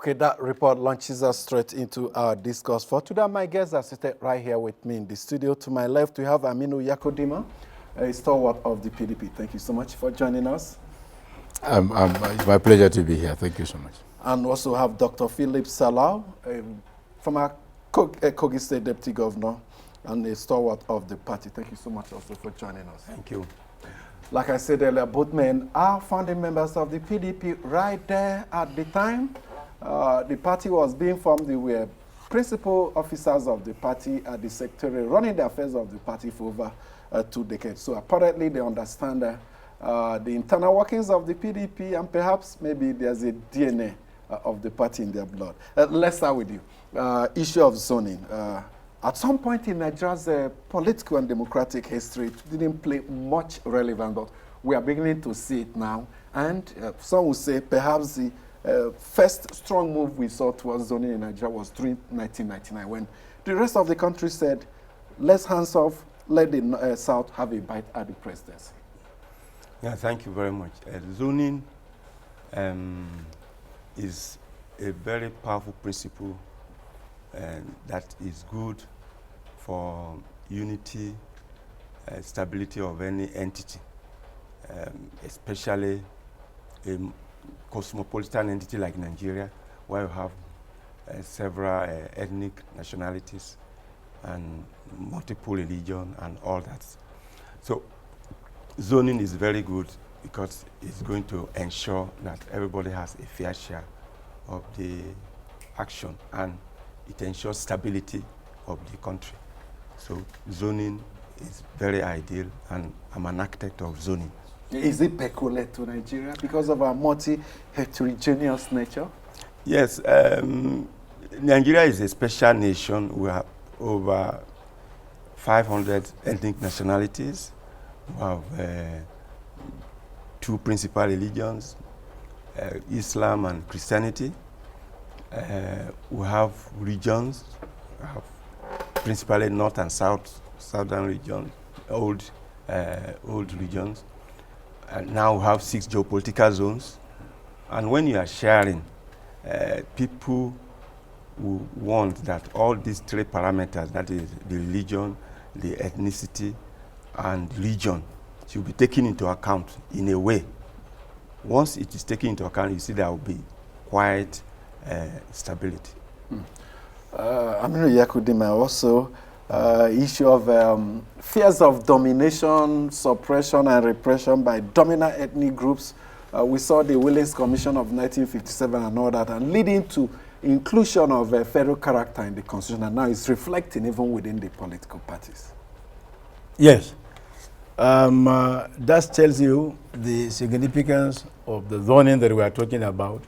Okay, that report launches us straight into our discourse. For today, my guests are seated right here with me in the studio. To my left, we have Aminu Yakodima, a stalwart of the PDP. Thank you so much for joining us. It's my pleasure to be here. Thank you so much. And also have Dr. Philip Salau, former Kogi State Deputy Governor and a stalwart of the party. Thank you so much also for joining us. Thank you. Like I said earlier, both men are founding members of the PDP right there at the time. The party was being formed. They were principal officers of the party at the secretariat, running the affairs of the party for over 2 decades. So apparently they understand the internal workings of the PDP, and perhaps maybe there's a DNA of the party in their blood. Let's start with you. Issue of zoning. At some point in Nigeria's political and democratic history, it didn't play much relevance, but we are beginning to see it now. And some will say perhaps the first strong move we saw towards zoning in Nigeria was during 1999, when the rest of the country said, let's hands off, let the South have a bite at the presidency. Yeah, thank you very much. Zoning is a very powerful principle that is good for unity, stability of any entity, especially a cosmopolitan entity like Nigeria, where you have several ethnic nationalities and multiple religion and all that. So zoning is very good because it's going to ensure that everybody has a fair share of the action, and it ensures stability of the country. So zoning is very ideal, and I'm an architect of zoning. Is it peculiar to Nigeria because of our multi-heterogeneous nature? Yes, Nigeria is a special nation. We have over 500 ethnic nationalities. We have 2 principal religions, Islam and Christianity. We have regions, we have principally North and Southern regions, old regions. And now we have 6 geopolitical zones. And when you are sharing, people who want that all these 3 parameters, that is the religion, the ethnicity, and region, should be taken into account in a way. Once it is taken into account, you see there will be quiet stability. Aminu Yakodima, also issue of fears of domination, suppression, and repression by dominant ethnic groups. We saw the Willings Commission of 1957 and all that, and leading to inclusion of a federal character in the constitution, and now it's reflecting even within the political parties. Yes. That tells you the significance of the zoning that we are talking about.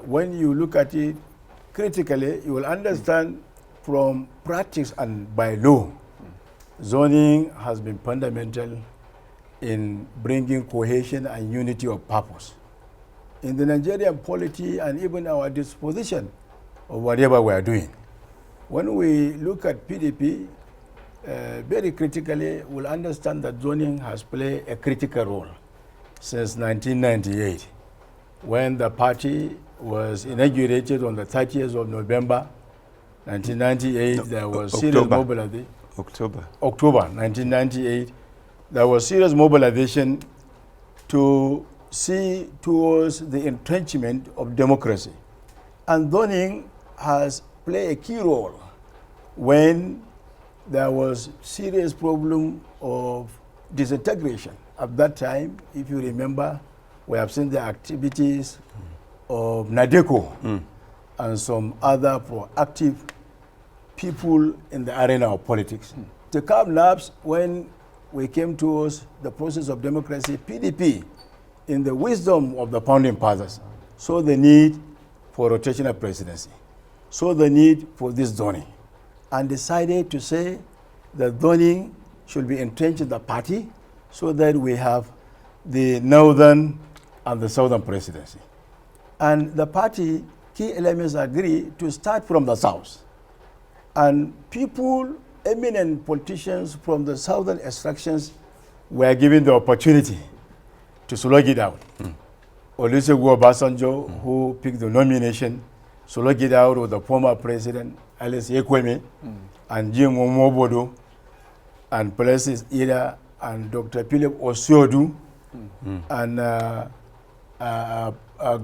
When you look at it critically, you will understand from practice and by law, zoning has been fundamental in bringing cohesion and unity of purpose in the Nigerian polity and even our disposition of whatever we are doing. When we look at PDP, very critically, we'll understand that zoning has played a critical role since 1998, when the party was inaugurated on the 30th of November 1998. There was serious mobilization. October 1998. There was serious mobilization to see towards the entrenchment of democracy. And zoning has played a key role when there was serious problem of disintegration. At that time, if you remember, we have seen the activities of NADECO and some other proactive people in the arena of politics. To collapse when we came towards the process of democracy, PDP, in the wisdom of the founding fathers, saw the need for rotational presidency, saw the need for this zoning, and decided to say that zoning should be entrenched in the party so that we have the northern and the southern presidency. And the party, key elements agree to start from the south. And people, eminent politicians from the southern extractions were given the opportunity to slug it out. Olusegun Obasanjo, who picked the nomination, Sologi out with the former president, Alex Ekweme, and Jim Omobodo, and Places Ida, and Dr. Philip Osiodu, and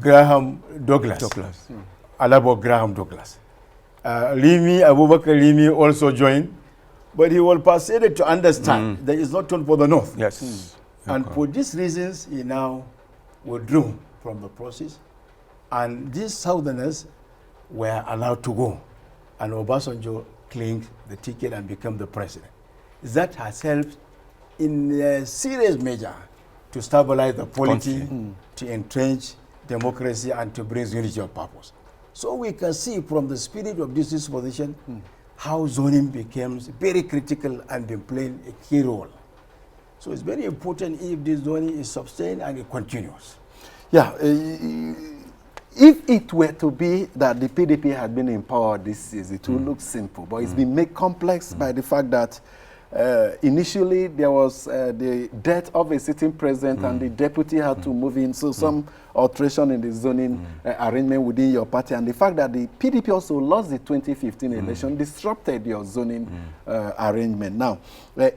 Graham Douglas. Alabo Graham Douglas. Limi, Abubakar Limi also joined, but he was persuaded to understand that it's not turned for the North. Yes. And for these reasons, he now withdrew from the process, and these Southerners were allowed to go, and Obasanjo claimed the ticket and became the president. That has helped in a serious measure to stabilize the polity, to entrench democracy, and to bring unity of purpose. So we can see from the spirit of this disposition how zoning becomes very critical and been playing a key role. So it's very important if this zoning is sustained and it continues. Yeah, if it were to be that the PDP had been in power this year, it would look simple, but it's been made complex by the fact that initially there was the death of a sitting president and the deputy had to move in, so some alteration in the zoning arrangement within your party, and the fact that the PDP also lost the 2015 election disrupted your zoning arrangement. Now,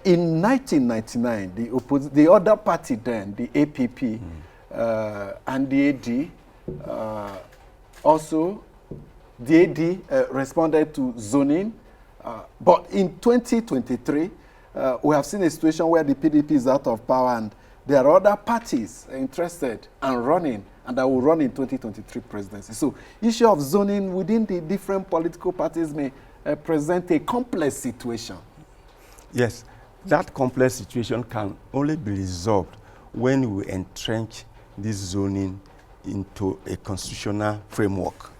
in 1999, the other party then, the APP and the AD, also the AD responded to zoning, but in 2023, we have seen a situation where the PDP is out of power and there are other parties interested and running, and that will run in 2023 presidency. So issue of zoning within the different political parties may present a complex situation. Yes, that complex situation can only be resolved when we entrench this zoning into a constitutional framework.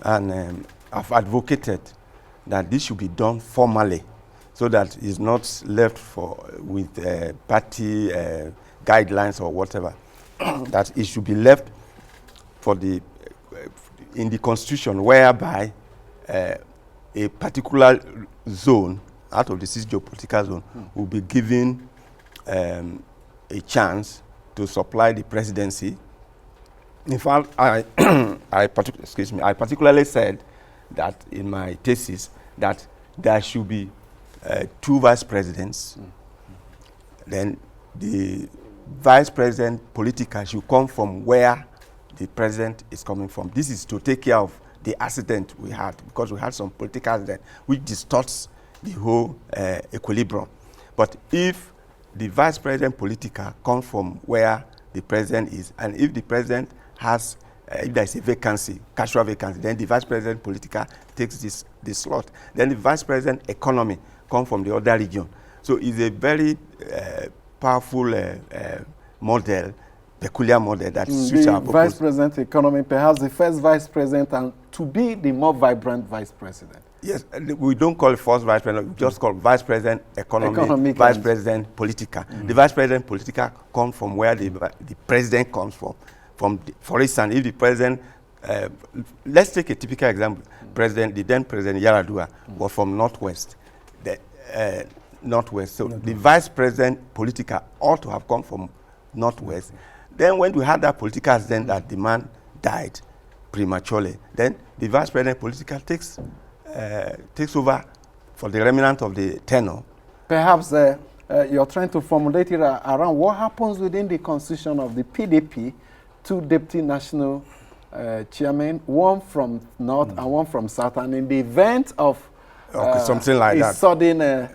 And I've advocated that this should be done formally, so that it's not left with party guidelines or whatever. That it should be left in the constitution, whereby a particular zone out of the 6 geopolitical zone will be given a chance to supply the presidency. In fact, I particularly said that in my thesis that there should be 2 vice presidents. Then the vice president political should come from where the president is coming from. This is to take care of the accident we had, because we had some political accident which distorts the whole equilibrium. But if the vice president political comes from where the president is, and if the president has, if there is a vacancy, casual vacancy, then the vice president political takes this slot. Then the vice president economy comes from the other region. So it's a very powerful model, peculiar model that suits our purpose. Vice president economy, perhaps the first vice president, and to be the more vibrant vice president. Yes, we don't call it first vice president, we just call vice president economy, vice president political. The vice president political comes from where the president comes from. For instance, if the president, let's take a typical example. The then president Yaradua was from Northwest. So the vice president political ought to have come from Northwest. Then when we had that political accident that the man died prematurely, then the vice president political takes over for the remnant of the tenure. Perhaps you're trying to formulate it around what happens within the constitution of the PDP, 2 deputy national chairmen, one from North and one from South, and in the event of something like that, sudden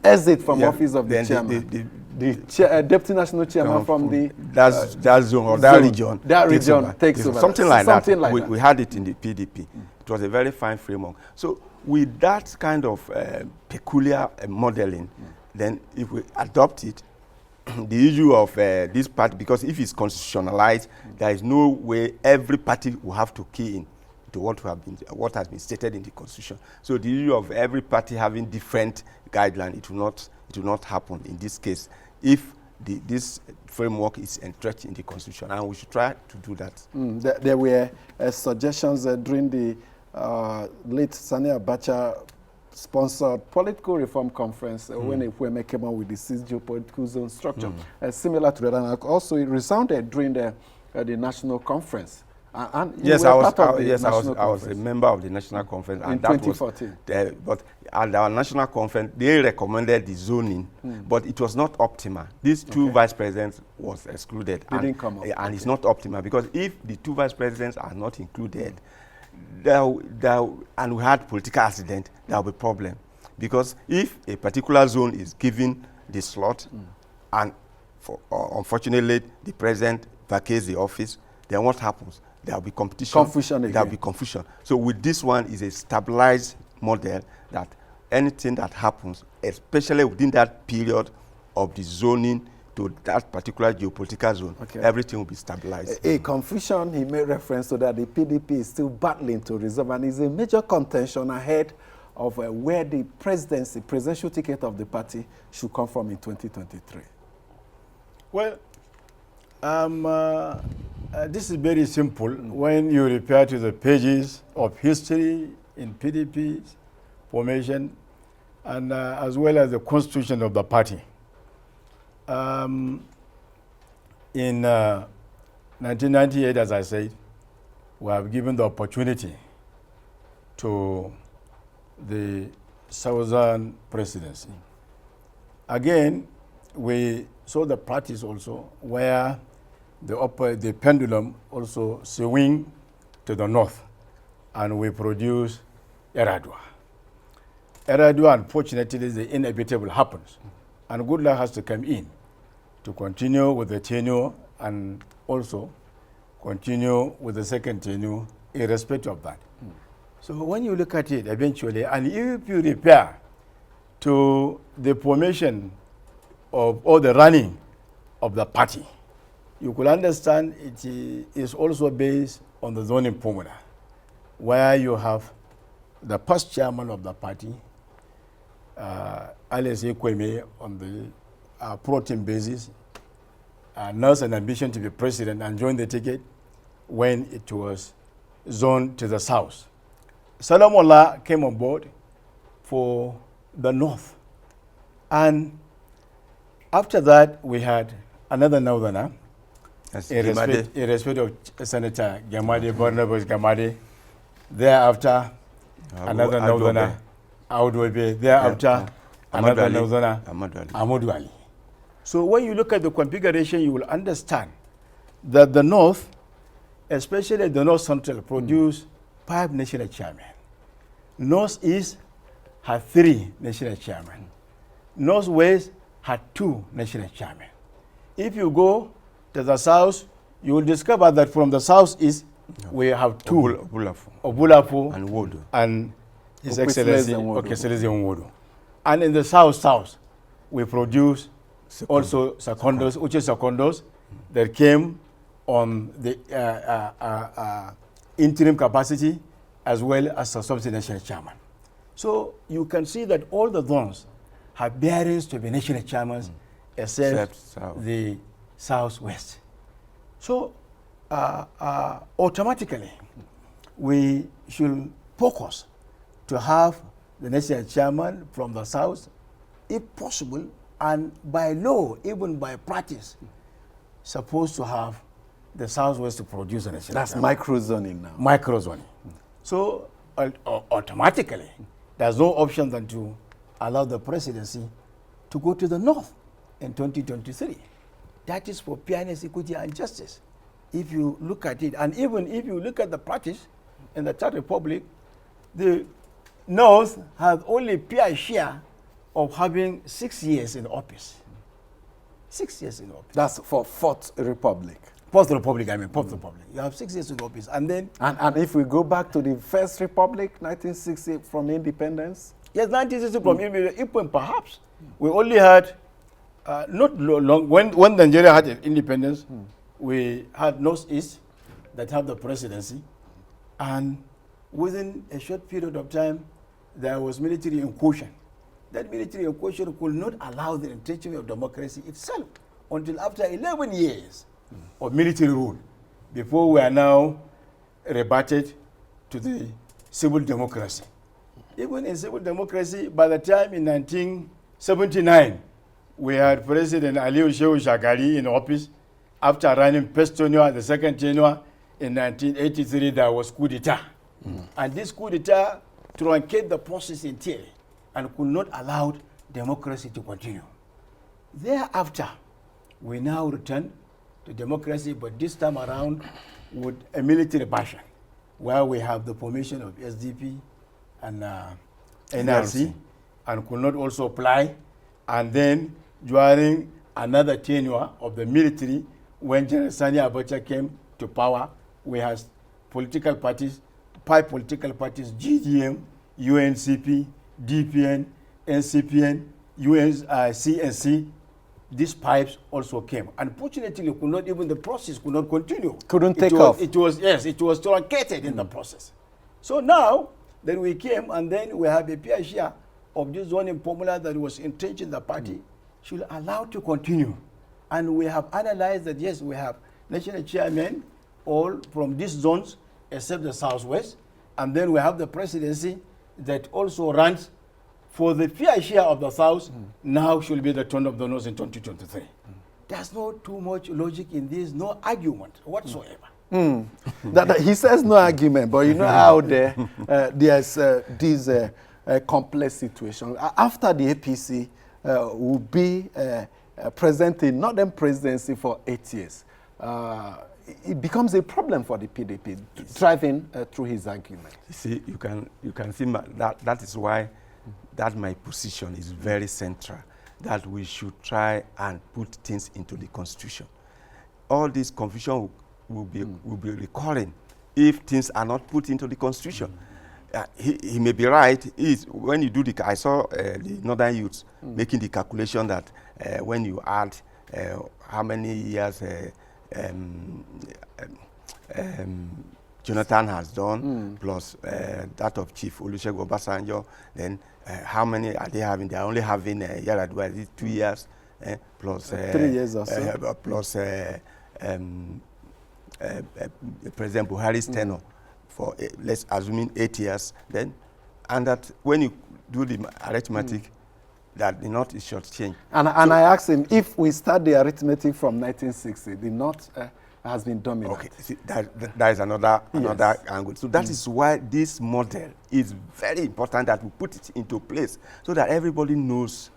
exit from office of the chairman, the deputy national chairman from that zone or that region takes over. Something like that. We had it in the PDP. It was a very fine framework. So with that kind of peculiar modeling, then if we adopt it, the issue of this party, because if it's constitutionalized, there is no way every party will have to key in to what has been stated in the constitution. So the issue of every party having different guidelines, it will not happen in this case if this framework is entrenched in the constitution, and we should try to do that. There were suggestions during the late Sani Abacha sponsored political reform conference when Ekweremadu came out with the 6 geopolitical zone structure, similar to that, and also it resounded during the the National Conference. And yes, you I were was. part of the Yes, I National was. I was a Conference member of the National Conference, in and that 2014. was. But at our National Conference, they recommended the zoning, but it was not optimal. These two vice presidents was excluded, Didn't come up. and it's not optimal because if the two vice presidents are not included, and we had political accident, there will be problem, because if a particular zone is given the slot, and unfortunately the president vacates the office, then what happens? There will be competition. Confusion again. There will be confusion. So with this one is a stabilized model that anything that happens, especially within that period of the zoning to that particular geopolitical zone, everything will be stabilized. A confusion he made reference to that the PDP is still battling to resolve, and is a major contention ahead of where the presidential ticket of the party should come from in 2023. Well, this is very simple. When you refer to the pages of history in PDP's formation, and as well as the constitution of the party. In 1998, as I said, we have given the opportunity to the Southern Presidency. Again, we saw the practice also where the pendulum also swing to the north, and we produce Eradua. Eradua, unfortunately, the inevitable happens, and good luck has to come in to continue with the tenure and also continue with the second tenure irrespective of that. So when you look at it eventually, and if you refer to the formation of or the running of the party, you could understand it is also based on the zoning formula, where you have the past chairman of the party, Analysts on the pro-team basis, announced an ambition to be president and joined the ticket when it was zoned to the south. Salamola came on board for the north. And after that, we had another northerner, in respect of Senator Barnabas Gamade. Thereafter, another northerner, Audwebe. Thereafter, another northerner, Amadou Ali. So when you look at the configuration, you will understand that the north, especially the north central, produced 5 national chairmen. Northeast had 3 national chairmen. Northwest had 2 national chairmen. If you go to the south, you will discover that from the southeast, we have 2, Obulafu and Wodo, and His Excellency Nwodo. And in the south, we produce also secondos, uche secondos, that came on the interim capacity as well as a subnational chairman. So you can see that all the zones have bearings to be national chairmen except the southwest. So automatically, we should focus to have the national chairman from the south, if possible, and by law, even by practice, supposed to have the southwest to produce a national That's chairman. microzoning now. Microzoning. So automatically, there's no option than to allow the presidency to go to the north in 2023. That is for fairness, equity, and justice. If you look at it, and even if you look at the practice in the Third Republic, the North has only fair share of having 6 years in office. 6 years in office. That's for Fourth Republic. Fourth Republic, I mean, Fourth Republic. You have 6 years in office, and then... And if we go back to the First Republic, 1960, from independence? Yes, 1960 from independence, perhaps. We only had, not long, when Nigeria had independence, we had Northeast that had the presidency, and within a short period of time, there was military incursion. That military incursion could not allow the entrenchment of democracy itself until after 11 years of military rule, before we are now reverted to the civil democracy. Even in civil democracy, by the time in 1979, we had President Aliou Shehu Shagari in office, After running first tenure, the second tenure, in 1983, there was coup d'etat. And this coup d'etat truncated the process entirely and could not allow democracy to continue. Thereafter, we now return to democracy, but this time around with a military version, where we have the formation of SDP and NRC, and could not also apply. And then during another tenure of the military, when General Sani Abacha came to power, we had political parties, 5 political parties, GDM, UNCP, DPN, NCPN, CNC. These pipes also came. Unfortunately, the process could not continue. Couldn't take off. It was truncated in the process. So now that we came, and then we have a fair share of this zoning formula that was entrenched in the party, should allow to continue. And we have analyzed that, yes, we have national chairmen all from these zones except the southwest, and then we have the presidency that also runs for the fair share of the south. Now should be the turn of the north in 2023. There's not too much logic in this, no argument whatsoever. He says no argument, but you know how there's this complex situation. After the APC will be present in Northern Presidency for 8 years, it becomes a problem for the PDP driving through his argument. You see, you can see that is why that my position is very central, that we should try and put things into the Constitution. All this confusion will be recurring if things are not put into the Constitution. He may be right. When you do I saw the Northern youths making the calculation that when you add how many years Jonathan has done, plus that of Chief Olusegun Obasanjo, then how many are they having? They are only having Yaradua, 2 years, plus 3 years or so. Plus President Buhari's tenure for, let's assume 8 years, then, and that when you do the arithmetic, that the North is short-changed. And I asked him, if we start the arithmetic from 1960, the North has been dominant. Okay, see, that is another angle. So that is why this model is very important, that we put it into place so that everybody knows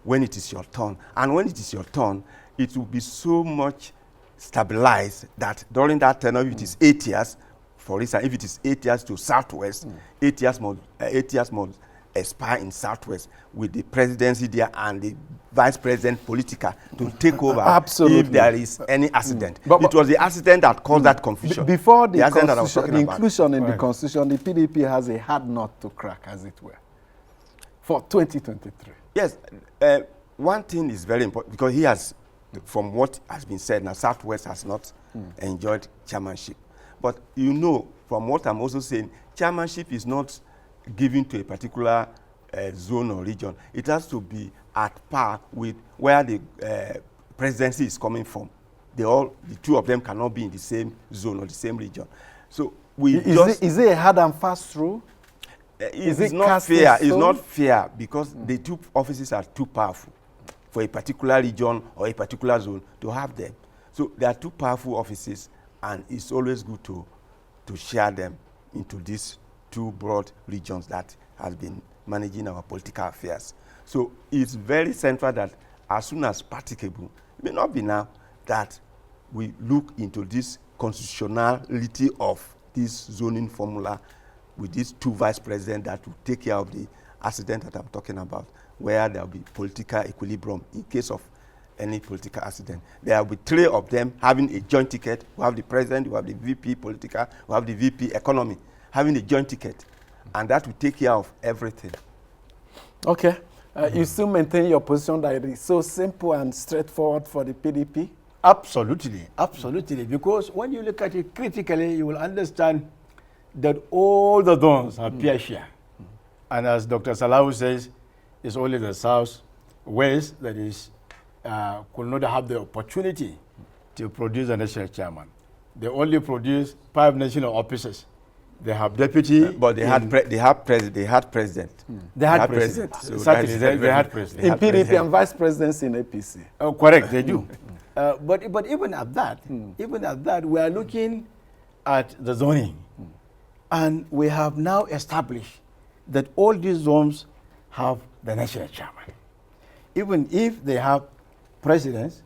when it is your turn. And when it is your turn, it will be so much stabilized that during that tenure, if it is 8 years, for instance, if it is 8 years to Southwest, 8 years must expire in Southwest with the presidency there and the vice president politica to take over. Absolutely. If there is any accident. But it was the accident that caused that confusion. Before the inclusion in the Constitution, the PDP has a hard nut to crack, as it were, for 2023. Yes. One thing is very important, because he has, from what has been said, now Southwest has not enjoyed chairmanship. But you know, from what I'm also saying, chairmanship is not given to a particular zone or region. It has to be at par with where the presidency is coming from. The two of them cannot be in the same zone or the same region. So is it a hard and fast rule? It's not fair. It's not fair because the two offices are too powerful for a particular region or a particular zone to have them. So there are two powerful offices, and it's always good to share them into these two broad regions that has been managing our political affairs. So it's very central that as soon as practicable, it may not be now, that we look into this constitutionality of this zoning formula with these two vice presidents that will take care of the accident that I'm talking about, where there will be political equilibrium in case of any political accident. There will be 3 of them having a joint ticket. We have the president, we have the VP political, we have the VP economy, having a joint ticket, and that will take care of everything. Okay. You still maintain your position that it is so simple and straightforward for the PDP? Absolutely, absolutely. Because when you look at it critically, you will understand that all the zones are fair share. And as Dr. Salahu says, it's only the southwest that is could not have the opportunity to produce a national chairman. They only produce 5 national offices. They have deputy, but they had president. They had president. So exactly, they had president. In PDP and vice presidents in APC. Oh, correct, they do. But even at that, we are looking at the zoning, and we have now established that all these zones have the national chairman. Even if they have presidents,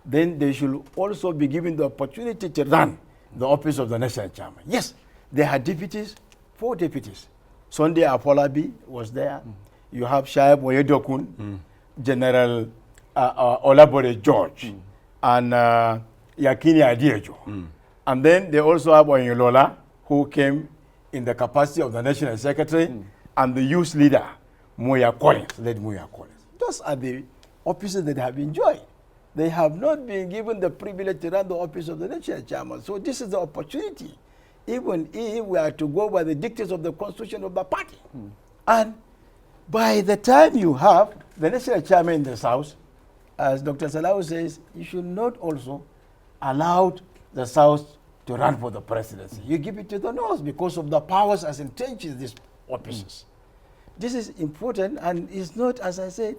then they should also be given the opportunity to run the office of the national chairman. Yes, they had deputies, 4 deputies. Sunday Afolabi was there. You have Shaib Oyedokun, General Olabode George, and Yakini Adiejo. And then they also have Oyolola, who came in the capacity of the national secretary, and the youth leader, Moya Collins, led Moya Collins. Those are the offices that have enjoyed. They have not been given the privilege to run the office of the national chairman. So this is the opportunity, even if we are to go by the dictates of the constitution of the party. And by the time you have the national chairman in the South, as Dr. Salau says, you should not also allow the South to run for the presidency. You give it to the North because of the powers as entrenched in these offices. This is important, and it's not, as I said,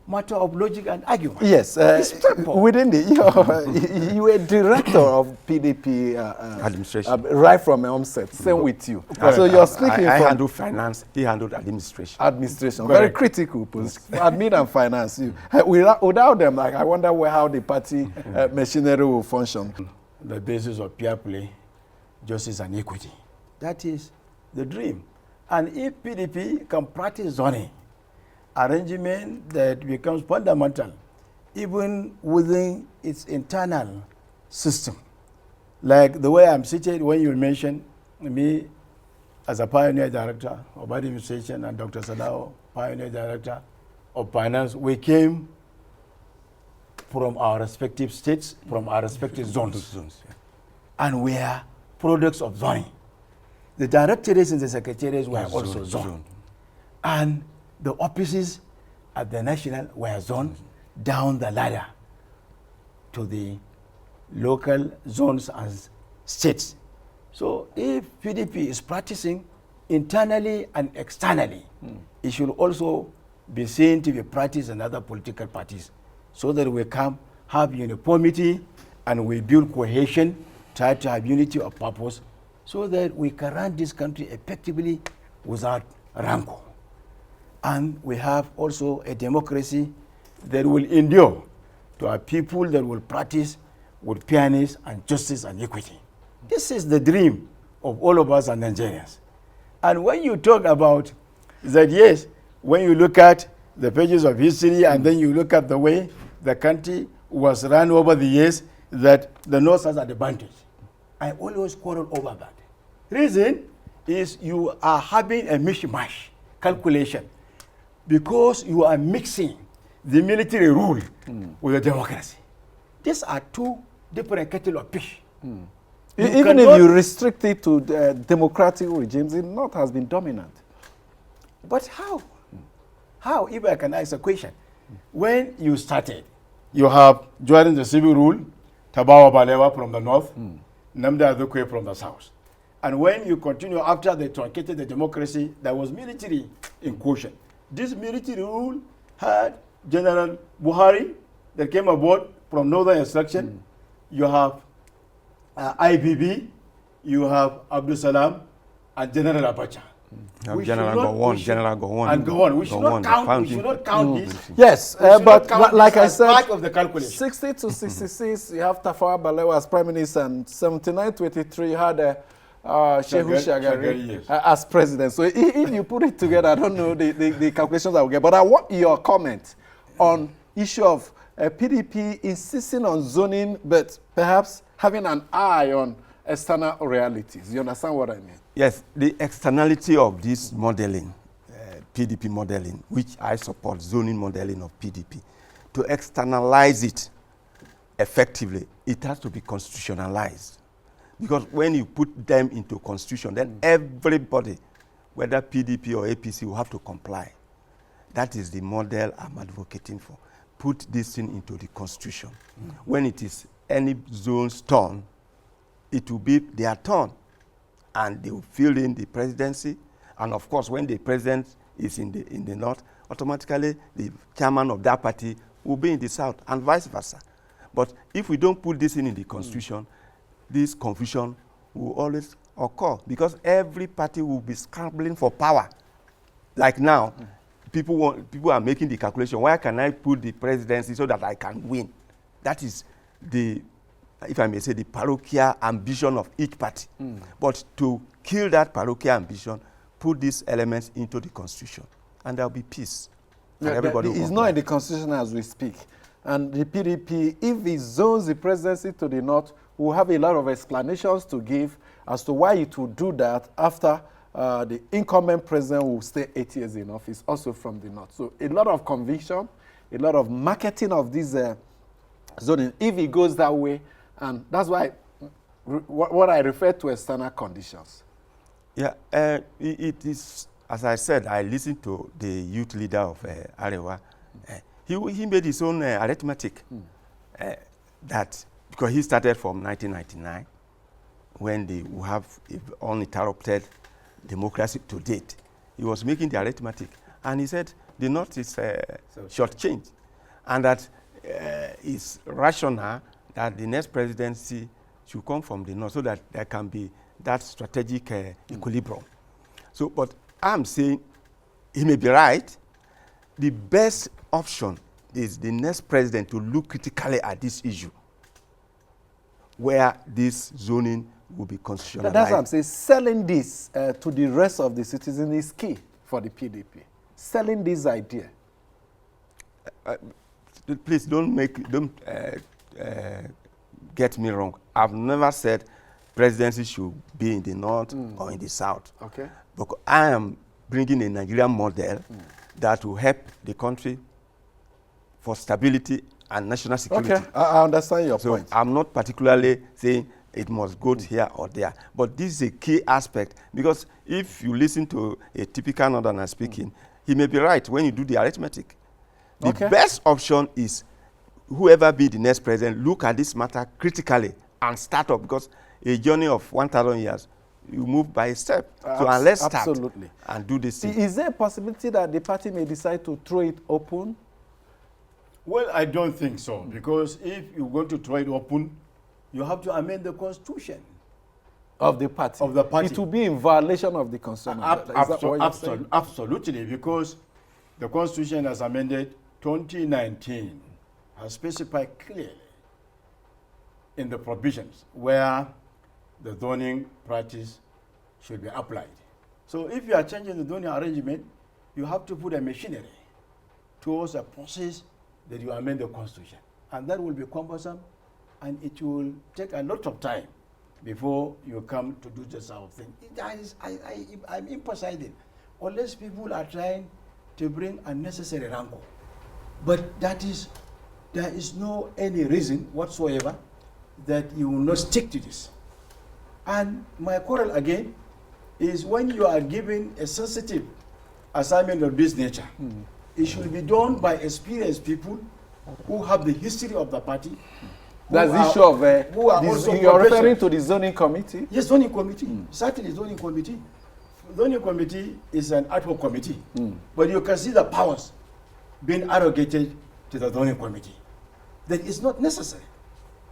matter of logic and argument. Yes, within the, you were director of PDP administration right from the onset. Same with you. So you're speaking I from handled finance, he handled administration. Administration, very critical post. Admin and finance. Without them, like, I wonder how the party machinery will function. The basis of peer play, justice and equity. That is the dream. And if PDP can practice zoning, arrangement that becomes fundamental even within its internal system. Like the way I'm seated, when you mention me as a pioneer director of administration and Dr. Sadao, pioneer director of finance, we came from our respective states, from our respective zones. And we are products of zoning. The directorates and the secretariats were also zoned. And the offices at the national were zoned down the ladder to the local zones and states. So if PDP is practicing internally and externally, it should also be seen to be practiced in other political parties, so that we can have uniformity and we build cohesion, try to have unity of purpose, so that we can run this country effectively without rancor. And we have also a democracy that will endure, to have people that will practice with fairness and justice and equity. This is the dream of all of us as Nigerians. And when you talk about that, yes, when you look at the pages of history and then you look at the way the country was run over the years, that the North has an advantage. I always quarrel over that. Reason is you are having a mishmash calculation because you are mixing the military rule with the democracy. These are two different kettle of fish. Even if you restrict it to democratic regimes, the North has been dominant. But how? How, if I can ask a question? When you started, you have, during the civil rule, Tabawa Balewa from the north, Namda Adokwe from the south. And when you continue after they truncated the democracy, there was military incursion. This military rule had General Buhari that came aboard from northern extraction. You have IBB, you have Abdul Salam, and General Abacha. General Gowon. And Gowon. We should not count this. Yes, but like I said, part of the calculation. 60 to 66, you have Tafawa Balewa as Prime Minister, and 79 to 83, you had Shehu Shagari as President. So if you put it together, I don't know the calculations I will get. But I want your comment on issue of PDP insisting on zoning, but perhaps having an eye on external realities. You understand what I mean? Yes, the externality of this modeling, PDP modeling, which I support, zoning modeling of PDP, to externalize it effectively, it has to be constitutionalized. Because when you put them into constitution, then everybody, whether PDP or APC, will have to comply. That is the model I'm advocating for. Put this thing into the constitution. When it is any zone's turn, it will be their turn. And they will fill in the presidency. And of course, when the president is in the north, automatically the chairman of that party will be in the south, and vice versa. But if we don't put this in the constitution, this confusion will always occur because every party will be scrambling for power. Like now, people are making the calculation, where can I put the presidency so that I can win? That is the, if I may say, the parochial ambition of each party. But to kill that parochial ambition, put these elements into the constitution, and there will be peace. And everybody will it's not in the constitution as we speak. And the PDP, if it zones the presidency to the north, will have a lot of explanations to give as to why it will do that after the incumbent president will stay 8 years in office, also from the north. So a lot of conviction, a lot of marketing of this zoning, if it goes that way, and that's why what I refer to as standard conditions. Yeah, it is, as I said, I listened to the youth leader of Arewa. He made his own arithmetic that, because he started from 1999, when they have uninterrupted democracy to date. He was making the arithmetic, and he said the North is shortchanged, and that it's rational that the next presidency should come from the North so that there can be that strategic equilibrium. So, but I'm saying he may be right. The best option is the next president to look critically at this issue, where this zoning will be constitutionalized. That's what I'm saying. Selling this to the rest of the citizens is key for the PDP. Selling this idea. Please don't get me wrong. I've never said presidency should be in the north or in the south. Okay. But I am bringing a Nigerian model that will help the country for stability and national security. Okay, I understand your point. I'm not particularly saying it must go here or there, but this is a key aspect, because if you listen to a typical northerner speaking, he may be right when you do the arithmetic. The best option is whoever be the next president, look at this matter critically and start up, because a journey of 1,000 years, you move by a step. So let's start and do this thing. Is there a possibility that the party may decide to throw it open? Well, I don't think so, because if you're going to throw it open, you have to amend the constitution of the party. Of the party. It will be in violation of the constitution. Absolutely, because the constitution as amended 2019 has specified clearly in the provisions where the zoning practice should be applied. So if you are changing the zoning arrangement, you have to put a machinery towards a process that you amend the constitution. And that will be cumbersome, and it will take a lot of time before you come to do this sort of thing. I'm emphasizing, unless people are trying to bring unnecessary rancor. But there is no any reason whatsoever that you will not stick to this. And my quarrel again is when you are given a sensitive assignment of this nature, it should be done by experienced people who have the history of the party. That's the issue of you're referring to the zoning committee? Yes, zoning committee. Certainly zoning committee. Zoning committee is an ad hoc committee. But you can see the powers being arrogated to the zoning committee. That is not necessary.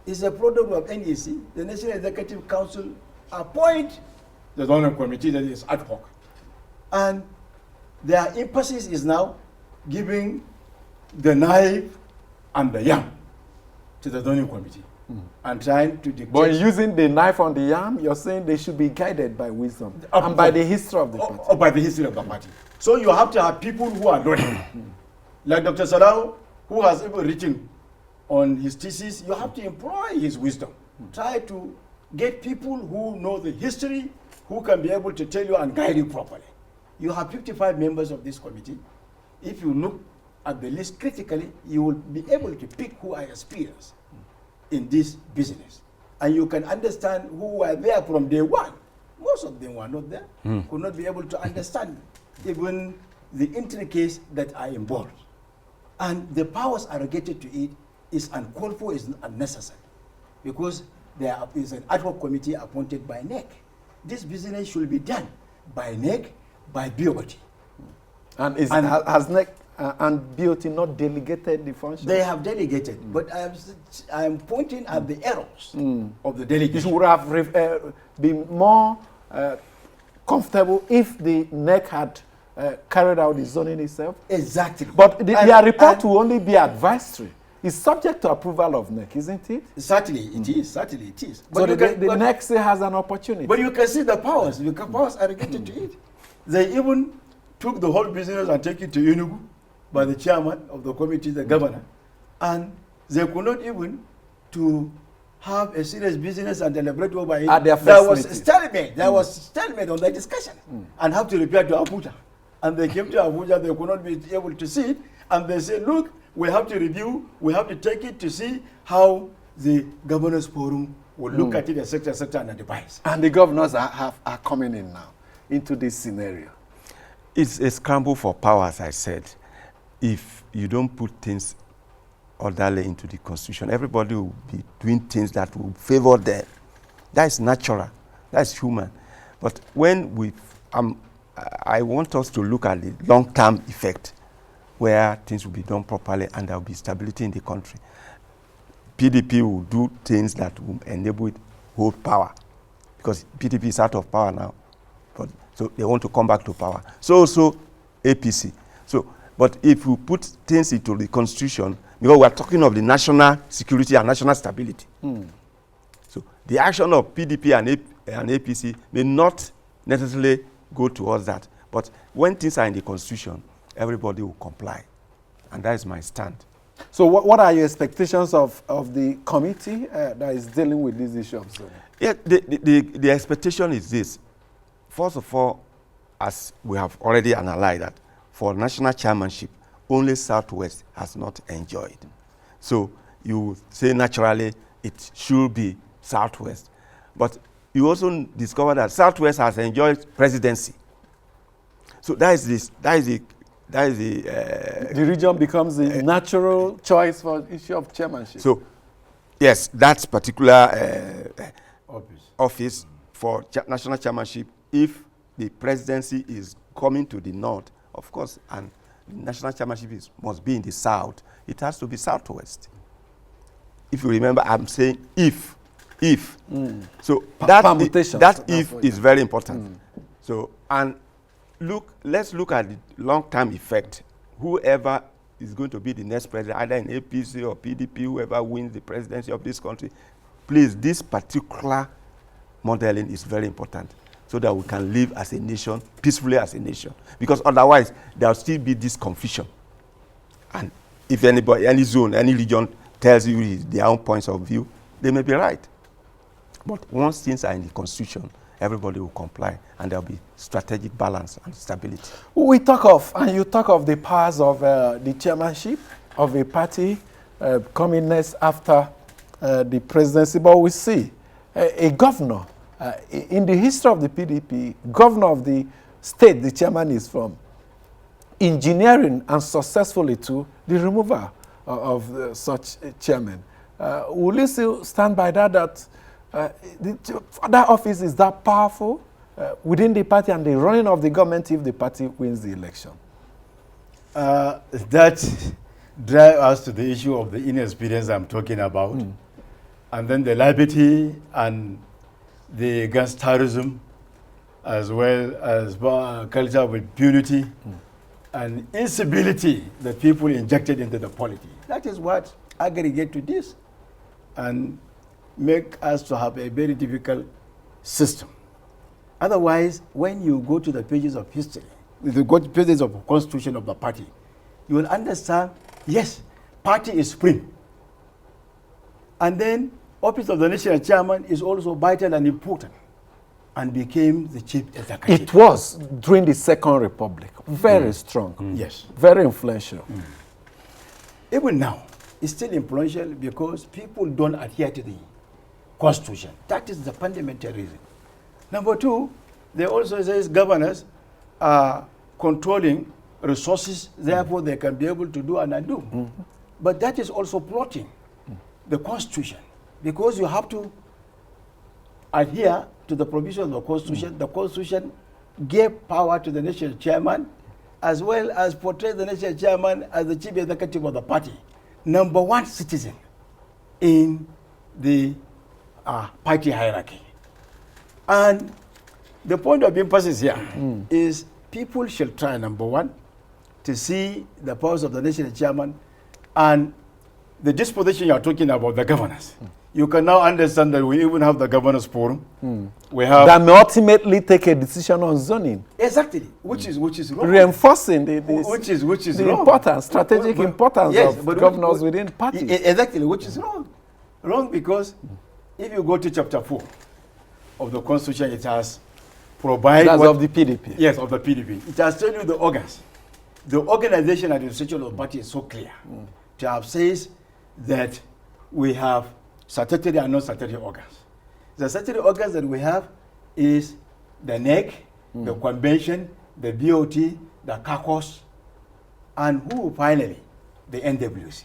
It's a product of NEC. The National Executive Council appoint the zoning committee that is ad hoc. And their emphasis is now giving the knife and the yam to the zoning committee and trying to dictate. But using the knife on the yam, you're saying they should be guided by wisdom and by the history of the party. Or by the history of the party. So you have to have people who are knowledgeable. Like Dr. Salao, who has even written on his thesis, you have to employ his wisdom. Try to get people who know the history, who can be able to tell you and guide you properly. You have 55 members of this committee. If you look at the list critically, you will be able to pick who are experienced in this business. And you can understand who were there from day one. Most of them were not there, could not be able to understand even the intricacies that are involved. And the powers arrogated to it is uncalled for, is unnecessary, because there is an ad hoc committee appointed by NEC. This business should be done by NEC, by BOT. And has NEC and BOT not delegated the function? They have delegated, but I am pointing at the errors of the delegates. It would have been more comfortable if the NEC had carried out the zoning itself. Exactly. But their report will only be advisory. It's subject to approval of NEC, isn't it? Certainly it is. Certainly it is. But so the NEC still has an opportunity. But you can see the powers. The powers are allocated to it. They even took the whole business and take it to Enugu by the chairman of the committee, the governor, and they could not even to have a serious business and deliberate over it. At their there was meeting. stalemate. There was stalemate on the discussion, and have to repair to Abuja. And they came to Abuja. They could not be able to see it, and they said, "Look, we have to review. We have to take it to see how the governors' forum will look at it, etc., and advise." And the governors are coming in now into this scenario. It's a scramble for power, as I said. If you don't put things orderly into the constitution, everybody will be doing things that will favor them. That is natural. That is human. But when I want us to look at the long-term effect, where things will be done properly and there will be stability in the country. PDP will do things that will enable it to hold power, because PDP is out of power now. So they want to come back to power. So also APC. But if we put things into the constitution, because we are talking of the national security and national stability. So the action of PDP and APC may not necessarily go towards that. But when things are in the constitution, everybody will comply. And that is my stand. So what are your expectations of the committee that is dealing with these issues? Yeah, the expectation is this. First of all, as we have already analyzed that, for national chairmanship, only Southwest has not enjoyed. So you say naturally it should be Southwest. But you also discover that Southwest has enjoyed presidency. So the region becomes the natural choice for issue of chairmanship. So, yes, that particular office for national chairmanship, if the presidency is coming to the north, of course, and the national chairmanship must be in the south, it has to be Southwest. If you remember, I'm saying if. So that if is very important. So, and let's look at the long-term effect. Whoever is going to be the next president, either in APC or PDP, whoever wins the presidency of this country, please, this particular modeling is very important, so that we can live as a nation, peacefully as a nation. Because otherwise, there will still be this confusion. And if anybody, any zone, any region tells you their own points of view, they may be right. But once things are in the constitution, everybody will comply, and there will be strategic balance and stability. We talk of, and you talk of the powers of the chairmanship of a party coming next after the presidency, but we see a governor, in the history of the PDP, governor of the state the chairman is from, engineering and successfully to the removal of such a chairman. Will you still stand by that that office is that powerful within the party and the running of the government if the party wins the election? That drives us to the issue of the inexperience I'm talking about, and then the liability and the gangsterism, as well as culture of impunity and instability that people injected into the polity. That is what aggregate to this and make us to have a very difficult system. Otherwise, when you go to the pages of history, you go to the pages of the constitution of the party, you will understand, yes, party is supreme. And then office of the national chairman is also vital and important, and became the chief executive. It was during the Second Republic, very strong. Yes. Very influential. Even now, it's still influential because people don't adhere to the constitution. That is the fundamental reason. Number two, they also say governors are controlling resources, therefore they can be able to do and undo. But that is also plotting the constitution, because you have to adhere to the provision of the constitution. The constitution gave power to the national chairman as well as portray the national chairman as the chief executive of the party, number one citizen in the party hierarchy. And the point of emphasis here is people should try, number one, to see the powers of the national chairman and the disposition you are talking about, the governors. You can now understand that we even have the governors forum. We have that may ultimately take a decision on zoning. exactly, which is wrong. Reinforcing the wrong. importance, strategic importance yes, of but governors within parties. Exactly, which is wrong. Wrong because if you go to chapter 4 of the Constitution, it has provided... That's of the PDP. Yes, of the PDP. It has told you the organs. The organization and administration of the party is so clear. To have says that we have statutory and non-statutory organs. The statutory organs that we have is the NEC, the convention, the BOT, the caucus, and who finally? The NWC,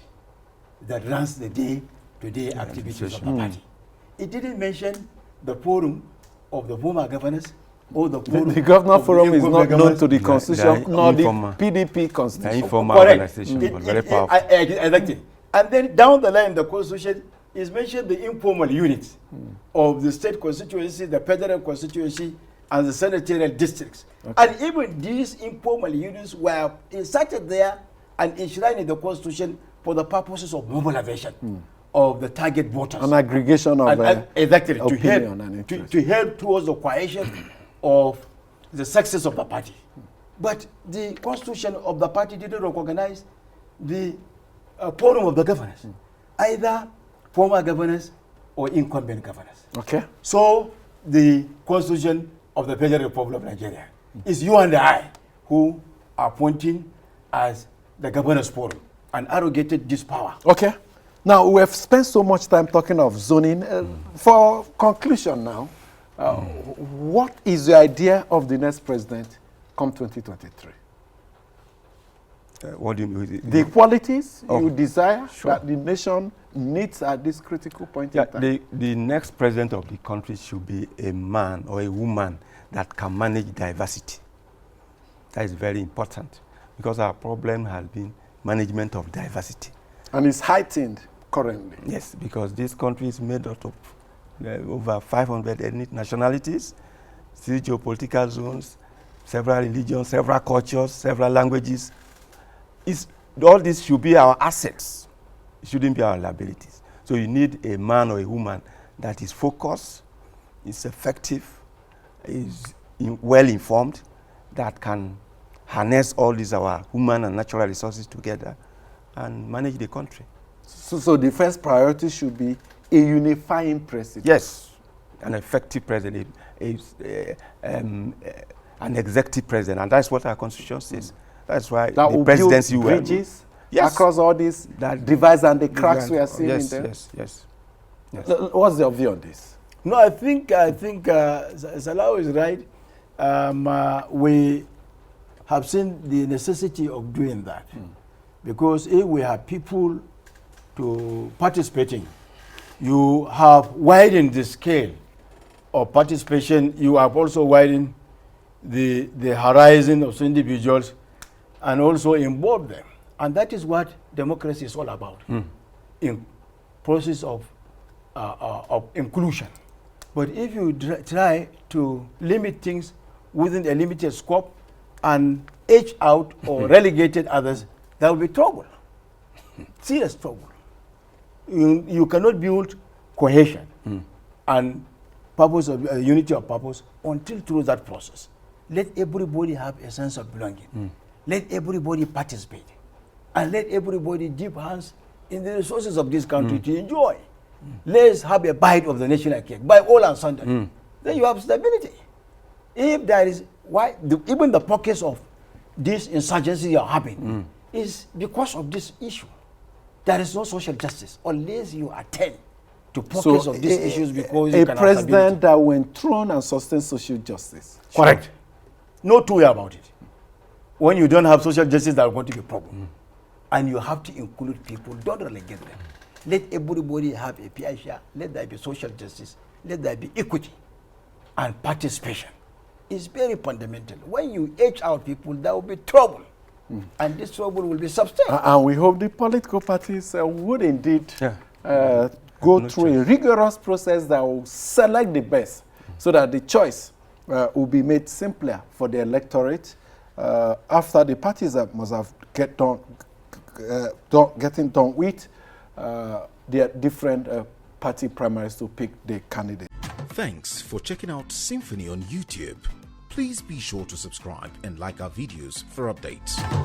that runs the day-to-day activities of the party. It didn't mention the forum of the former governors or the forum. The governor forum is not known to the They constitution, are nor the informal. PDP constitution. Informal Correct. organization, but very powerful. Exactly. And then down the line, the constitution is mentioned the informal units of the state constituency, the federal constituency, and the senatorial districts. And even these informal units were inserted there and enshrined in the constitution for the purposes of mobilization of the target voters. An aggregation of exactly, opinion and interest. to help towards the cohesion of the success of the party. But the constitution of the party didn't recognize the forum of the governors, either former governors or incumbent governors. Okay. So the constitution of the Federal Republic of Nigeria is you and I who are appointing as the governors forum and arrogated this power. Okay. Now, we have spent so much time talking of zoning. For conclusion now, what is the idea of the next president come 2023? What do you mean? The qualities you desire Sure. that the nation needs at this critical point in time? The next president of the country should be a man or a woman that can manage diversity. That is very important because our problem has been management of diversity. And it's heightened currently. Yes, because this country is made out of over 500 ethnic nationalities, 3 geopolitical zones, several religions, several cultures, several languages. All this should be our assets. It shouldn't be our liabilities. So you need a man or a woman that is focused, is effective, is well informed, that can harness all these our human and natural resources together and manage the country. So the first priority should be a unifying president. Yes, an effective president, an executive president, and that's what our constitution says. That's why That the will presidency build bridges Yes. across all these divides and the cracks we are seeing yes, in there. Yes. What's your view on this? No, I think Salah is right. We have seen the necessity of doing that because if we have people to participating, you have widened the scale of participation. You have also widened the horizon of individuals and also involved them. And that is what democracy is all about, in process of inclusion. But if you try to limit things within a limited scope and edge out or relegated others, there will be trouble, serious trouble. You cannot build cohesion and purpose of unity of purpose until through that process. Let everybody have a sense of belonging. Let everybody participate. And let everybody dip hands in the resources of this country to enjoy. Let's have a bite of the national cake by all and sundry. Then you have stability. If there is, even the pockets of this insurgency you are having is because of this issue. There is no social justice unless you attend to pockets of these issues because you can a president that will enthrone and sustain social justice. Correct. No two way about it. When you don't have social justice, there are going to be a problem. And you have to include people, don't relegate them. Let everybody have a fair share. Let there be social justice. Let there be equity and participation. is very fundamental. When you age out people, there will be trouble. And this trouble will be substantial. And we hope the political parties would indeed go through a rigorous process that will select the best so that the choice will be made simpler for the electorate after the parties must have getting done with their different party primaries to pick the candidate. Thanks for checking out SYMFONI on YouTube. Please be sure to subscribe and like our videos for updates.